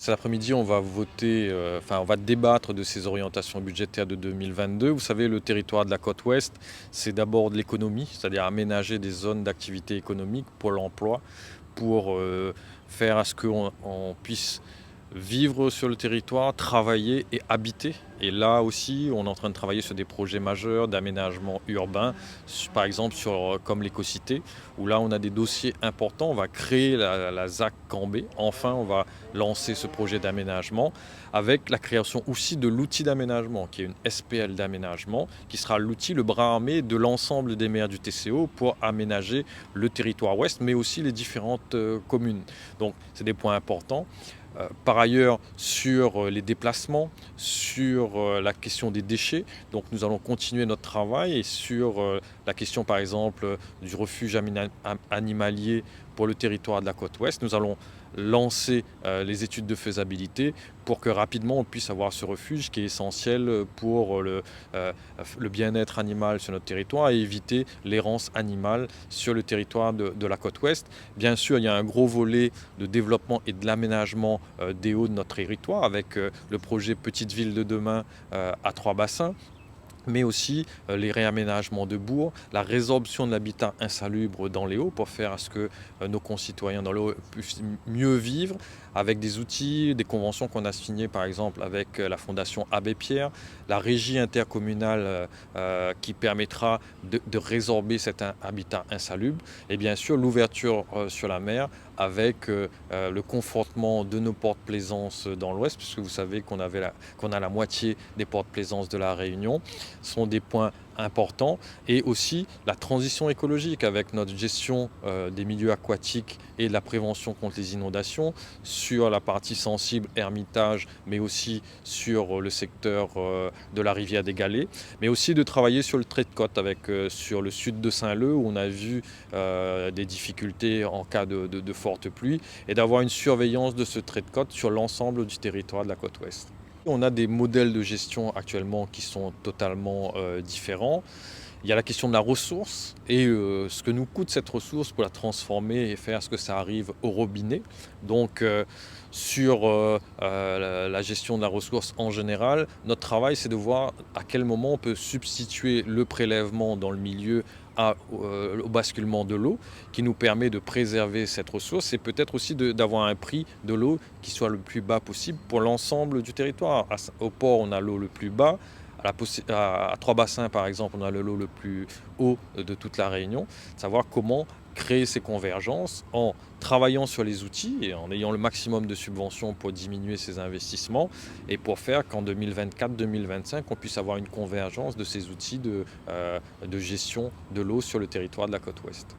Cet après-midi, on va voter, on va débattre de ces orientations budgétaires de 2022. Vous savez, le territoire de la côte ouest, c'est d'abord de l'économie, c'est-à-dire aménager des zones d'activité économique pour l'emploi, pour faire à ce qu'on puisse vivre sur le territoire, travailler et habiter. Et là aussi, on est en train de travailler sur des projets majeurs d'aménagement urbain, par exemple comme l'écocité, où là on a des dossiers importants. On va créer la ZAC Cambé. Enfin, on va lancer ce projet d'aménagement avec la création aussi de l'outil d'aménagement, qui est une SPL d'aménagement, qui sera l'outil, le bras armé de l'ensemble des maires du TCO pour aménager le territoire ouest, mais aussi les différentes communes. Donc, c'est des points importants. Par ailleurs, sur les déplacements, sur la question des déchets, donc nous allons continuer notre travail et sur la question par exemple du refuge animalier pour le territoire de la côte ouest, nous allons lancer les études de faisabilité pour que rapidement on puisse avoir ce refuge qui est essentiel pour le bien-être animal sur notre territoire et éviter l'errance animale sur le territoire de la côte ouest. Bien sûr, il y a un gros volet de développement et de l'aménagement des hauts de notre territoire avec le projet Petite Ville de demain à Trois-Bassins, mais aussi les réaménagements de bourgs, la résorption de l'habitat insalubre dans les Hauts pour faire à ce que nos concitoyens dans les Hauts puissent mieux vivre avec des outils, des conventions qu'on a signées par exemple avec la Fondation Abbé Pierre, la régie intercommunale qui permettra de résorber cet habitat insalubre et bien sûr l'ouverture sur la mer avec le confortement de nos portes plaisances dans l'ouest, puisque vous savez qu'on a la moitié des portes plaisances de la Réunion, sont des points importants. Et aussi la transition écologique avec notre gestion des milieux aquatiques et de la prévention contre les inondations sur la partie sensible Hermitage, mais aussi sur le secteur de la rivière des Galets, mais aussi de travailler sur le trait de côte avec sur le sud de Saint-Leu où on a vu des difficultés en cas de fortes pluies et d'avoir une surveillance de ce trait de côte sur l'ensemble du territoire de la côte ouest. On a des modèles de gestion actuellement qui sont totalement différents. Il y a la question de la ressource et ce que nous coûte cette ressource pour la transformer et faire ce que ça arrive au robinet. Donc sur la gestion de la ressource en général, notre travail c'est de voir à quel moment on peut substituer le prélèvement dans le milieu au basculement de l'eau qui nous permet de préserver cette ressource et peut-être aussi d'avoir un prix de l'eau qui soit le plus bas possible pour l'ensemble du territoire. Au port, on a l'eau le plus bas. À Trois-Bassins, par exemple, on a le lot le plus haut de toute la Réunion. Savoir comment créer ces convergences en travaillant sur les outils et en ayant le maximum de subventions pour diminuer ces investissements et pour faire qu'en 2024-2025, on puisse avoir une convergence de ces outils de gestion de l'eau sur le territoire de la côte ouest.